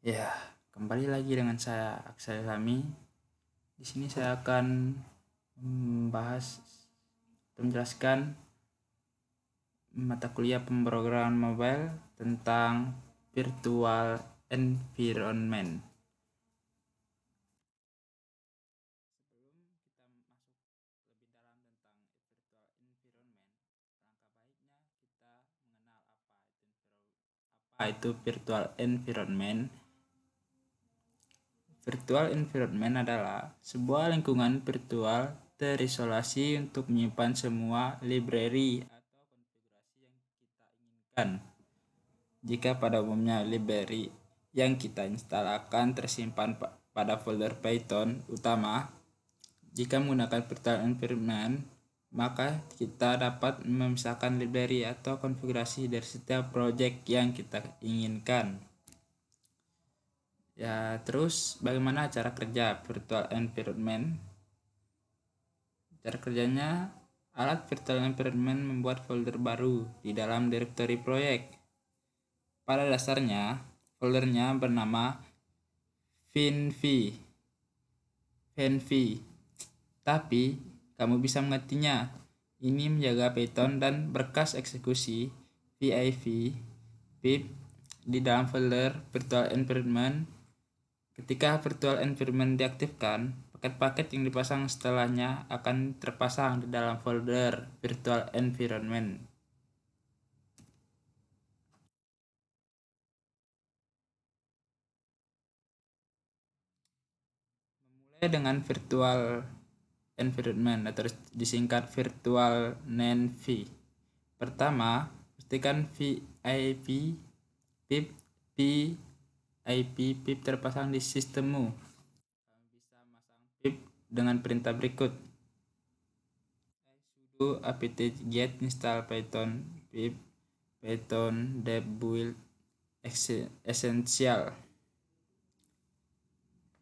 Ya, kembali lagi dengan saya Aksel Lami. Di sini saya akan membahas atau menjelaskan mata kuliah pemrograman mobile tentang virtual environment. Sebelum kita masuk lebih dalam tentang itu virtual environment. Virtual environment adalah sebuah lingkungan virtual terisolasi untuk menyimpan semua library atau konfigurasi yang kita inginkan. Jika pada umumnya library yang kita install akan tersimpan pada folder Python utama, jika menggunakan virtual environment, maka kita dapat memisahkan library atau konfigurasi dari setiap project yang kita inginkan. Ya, terus bagaimana cara kerja virtual environment? Cara kerjanya, alat virtual environment membuat folder baru di dalam direktori proyek. Pada dasarnya, foldernya bernama venv. Tapi, kamu bisa mengertinya. Ini menjaga Python dan berkas eksekusi pip di dalam folder virtual environment. Ketika virtual environment diaktifkan, paket-paket yang dipasang setelahnya akan terpasang di dalam folder virtual environment. Memulai dengan virtual environment atau disingkat virtual env. Pertama, pastikan pip terpasang di sistemmu. Kamu bisa masang pip dengan perintah berikut: sudo apt-get install python pip python dev build essential.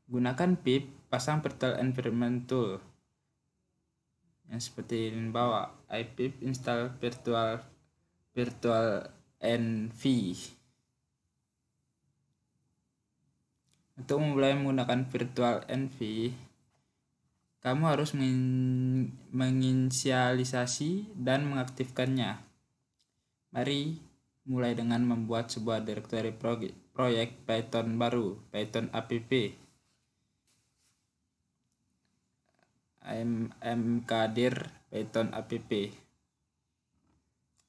Gunakan pip pasang virtual environment tool yang seperti ini bawah. Ipip install virtual env. Untuk memulai menggunakan virtual env, kamu harus menginisialisasi dan mengaktifkannya. Mari mulai dengan membuat sebuah direktori proyek Python baru, Python app. mkdir Python app.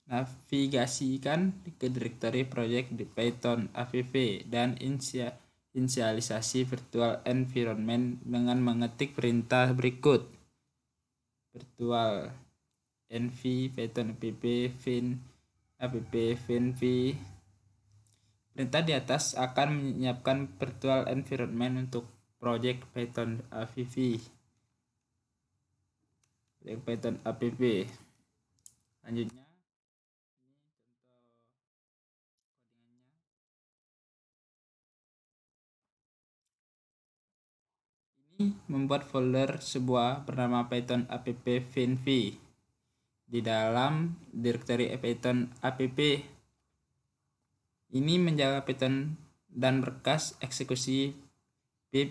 Navigasikan ke direktori proyek di Python app dan inisialisasi virtual environment dengan mengetik perintah berikut: virtual env python app venv. Perintah di atas akan menyiapkan virtual environment untuk project Python app. Python app. Selanjutnya, ini membuat folder sebuah bernama Python app venv di dalam direktori Python app. Ini menjaga Python dan berkas eksekusi pip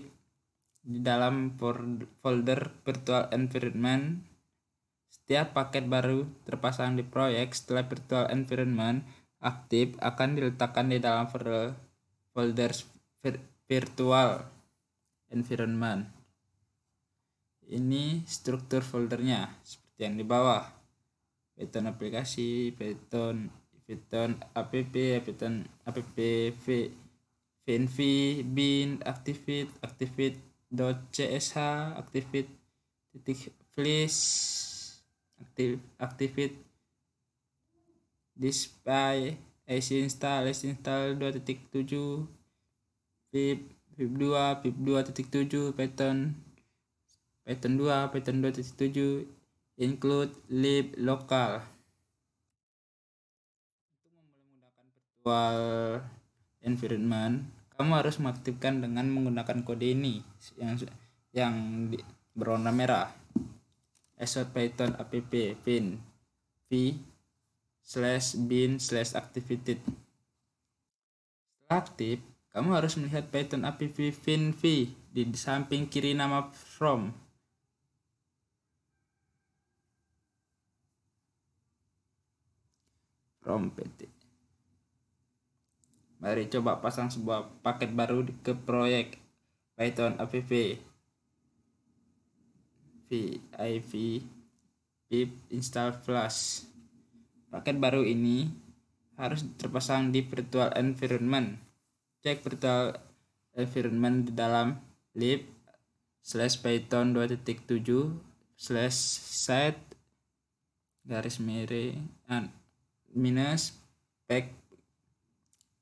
di dalam folder virtual environment. Setiap paket baru terpasang di proyek setelah virtual environment aktif akan diletakkan di dalam folder virtual environment. Ini struktur foldernya seperti yang di bawah: Python aplikasi, Python app, Python app venv, bin, activate.csh, activate.flash, activate display, install 2.7, pip 2.7, Python 2, Python 2.7, include lib local. Untuk memulai menggunakan virtual environment, kamu harus mengaktifkan dengan menggunakan kode ini yang berwarna merah: python app bin v/bin/activated. Setelah aktif, kamu harus melihat Python app finv di samping kiri nama from. PT. Mari coba pasang sebuah paket baru ke proyek Python app viv pip install flash. Paket baru ini harus terpasang di virtual environment. Cek virtual environment di dalam lib/python 2.7/set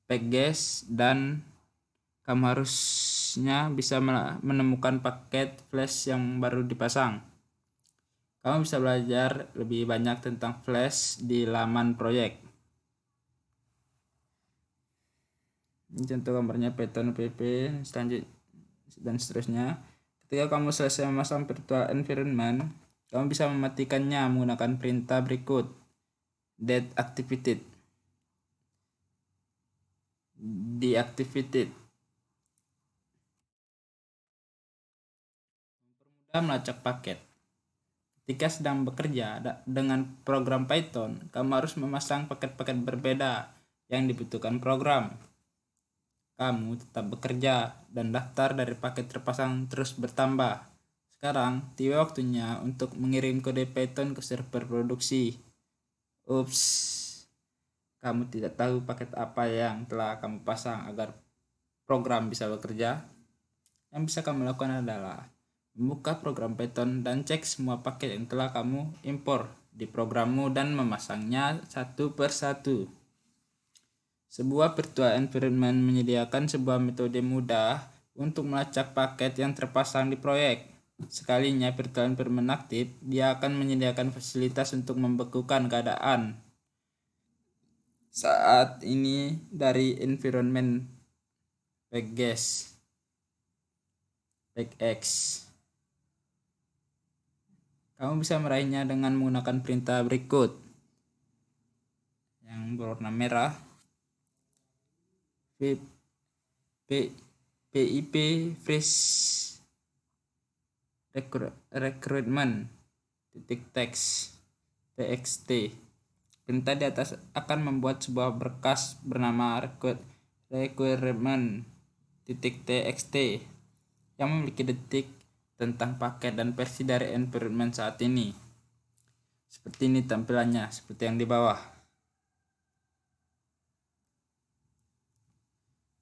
-packages dan kamu harusnya bisa menemukan paket flash yang baru dipasang. Kamu bisa belajar lebih banyak tentang flash di laman proyek. Ini contoh gambarnya Python app selanjutnya dan seterusnya. Ketika kamu selesai memasang virtual environment, kamu bisa mematikannya menggunakan perintah berikut: deactivated. Mempermudah melacak paket. Ketika sedang bekerja dengan program Python, kamu harus memasang paket-paket berbeda yang dibutuhkan program. Kamu tetap bekerja dan daftar dari paket terpasang terus bertambah. Sekarang tiba waktunya untuk mengirim kode Python ke server produksi. Ups, kamu tidak tahu paket apa yang telah kamu pasang agar program bisa bekerja. Yang bisa kamu lakukan adalah membuka program Python dan cek semua paket yang telah kamu impor di programmu dan memasangnya satu persatu. Sebuah virtual environment menyediakan sebuah metode mudah untuk melacak paket yang terpasang di proyek. Sekalinya virtual environment aktif, dia akan menyediakan fasilitas untuk membekukan keadaan saat ini dari environment packages. Kamu bisa meraihnya dengan menggunakan perintah berikut yang berwarna merah: pip fresh recruitment .txt. Perintah di atas akan membuat sebuah berkas bernama requirement.txt yang memiliki detik tentang paket dan versi dari environment saat ini. Seperti ini tampilannya, seperti yang di bawah.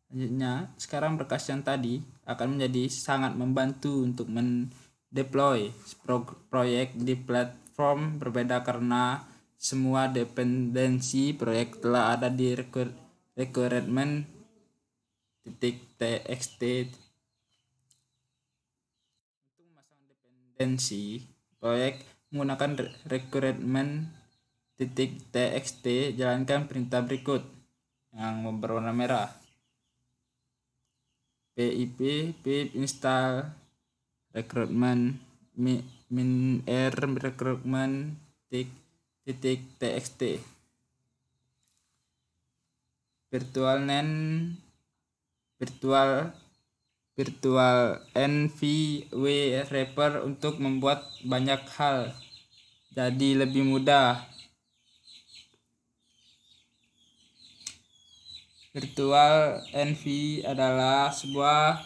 Selanjutnya, sekarang berkas yang tadi akan menjadi sangat membantu untuk mendeploy proyek di platform berbeda karena semua dependensi proyek telah ada di requirement.txt. Untuk memasang dependensi proyek menggunakan requirement.txt, jalankan perintah berikut yang berwarna merah: pip install recruitment -r recruitment.txt. virtual env wrapper untuk membuat banyak hal jadi lebih mudah. Virtual env adalah sebuah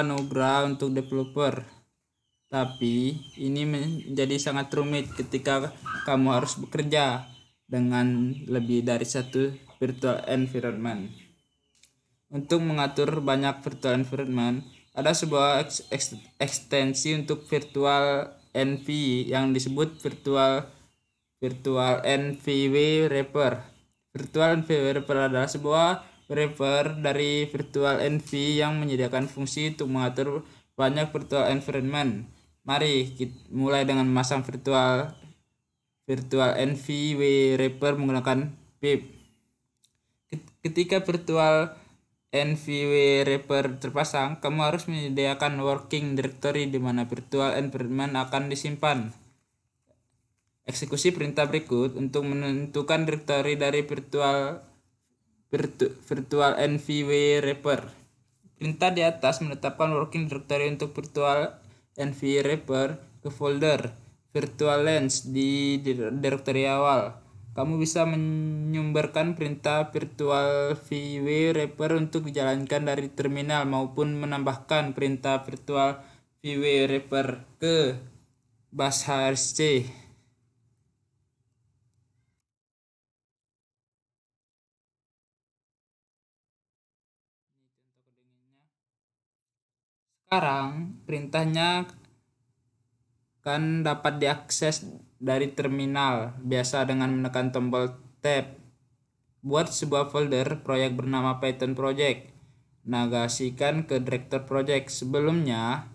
anugerah untuk developer, tapi ini menjadi sangat rumit ketika kamu harus bekerja dengan lebih dari satu virtual environment. Untuk mengatur banyak virtual environment, ada sebuah ekstensi untuk virtual env yang disebut virtual env wrapper. Virtual env wrapper adalah sebuah wrapper dari virtual env yang menyediakan fungsi untuk mengatur banyak virtual environment. Mari kita mulai dengan memasang virtual env wrapper menggunakan pip. Ketika virtual env wrapper terpasang, kamu harus menyediakan working directory di mana virtual environment akan disimpan. Eksekusi perintah berikut untuk menentukan directory dari virtual Virtual NVW Wrapper. Perintah di atas menetapkan working directory untuk virtual NVW Wrapper ke folder virtual lens di directory awal. Kamu bisa menyumberkan perintah virtual VW wrapper untuk dijalankan dari terminal maupun menambahkan perintah virtual VW wrapper ke bus HRC. Sekarang perintahnya kan dapat diakses dari terminal biasa dengan menekan tombol tab. Buat sebuah folder proyek bernama Python Project. Navigasikan ke director project. Sebelumnya,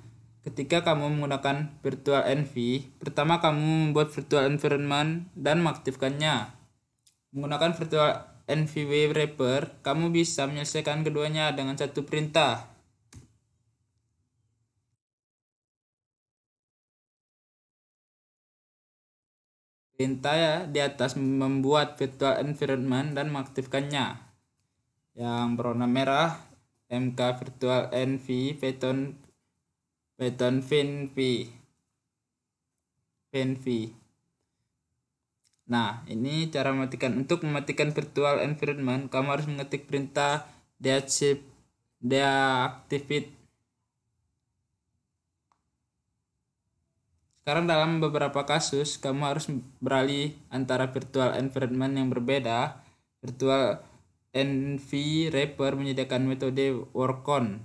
ketika kamu menggunakan virtual env, pertama kamu membuat virtual environment dan mengaktifkannya. Menggunakan virtual env wrapper, kamu bisa menyelesaikan keduanya dengan satu perintah. Perintah ya di atas membuat virtual environment dan mengaktifkannya. Yang berwarna merah mk virtual env Python venv. Nah, ini cara mematikan. Untuk mematikan virtual environment, kamu harus mengetik perintah deactivate. Sekarang dalam beberapa kasus, kamu harus beralih antara virtual environment yang berbeda. Virtual env wrapper menyediakan metode workon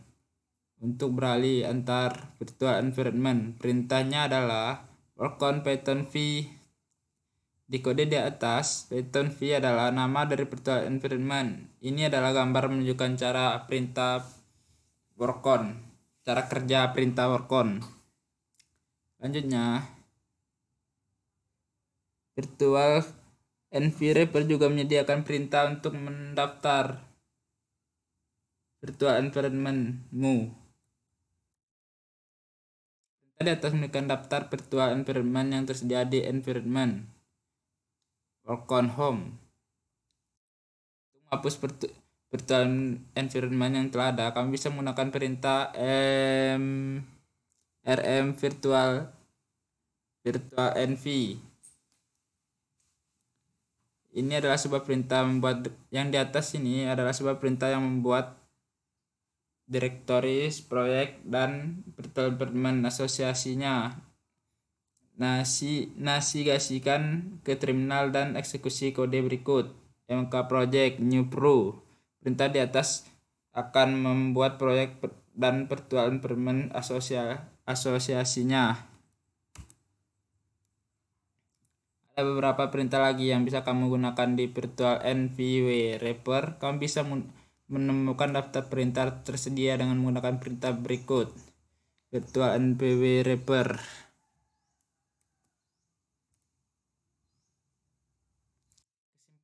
untuk beralih antar virtual environment. Perintahnya adalah workon python v. Di kode di atas, python v adalah nama dari virtual environment. Ini adalah gambar menunjukkan cara perintah workon, cara kerja perintah workon. Selanjutnya, virtual env wrapper juga menyediakan perintah untuk mendaftar virtual environment-mu. Perintah di atas menekan daftar virtual environment yang tersedia di environment workon home. Untuk menghapus virtual environment yang telah ada, kami bisa menggunakan perintah rm virtual env. Ini adalah sebuah perintah membuat, yang di atas ini adalah sebuah perintah yang membuat direktoris proyek dan virtual environment asosiasinya. Navigasikan ke terminal dan eksekusi kode berikut. mk project new pro. Perintah di atas akan membuat proyek dan virtual environment asosiasinya. Ada beberapa perintah lagi yang bisa kamu gunakan di virtual env wrapper. Kamu bisa menemukan daftar perintah tersedia dengan menggunakan perintah berikut. Virtual env wrapper.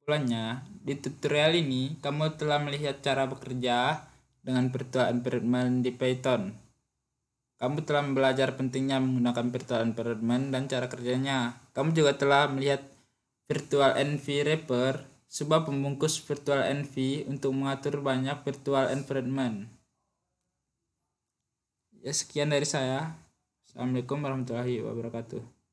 Kesimpulannya, di tutorial ini kamu telah melihat cara bekerja dengan virtual environment di Python. Kamu telah belajar pentingnya menggunakan virtual environment dan cara kerjanya. Kamu juga telah melihat virtual env wrapper, sebuah pembungkus virtual env untuk mengatur banyak virtual environment. Ya, sekian dari saya. Assalamualaikum warahmatullahi wabarakatuh.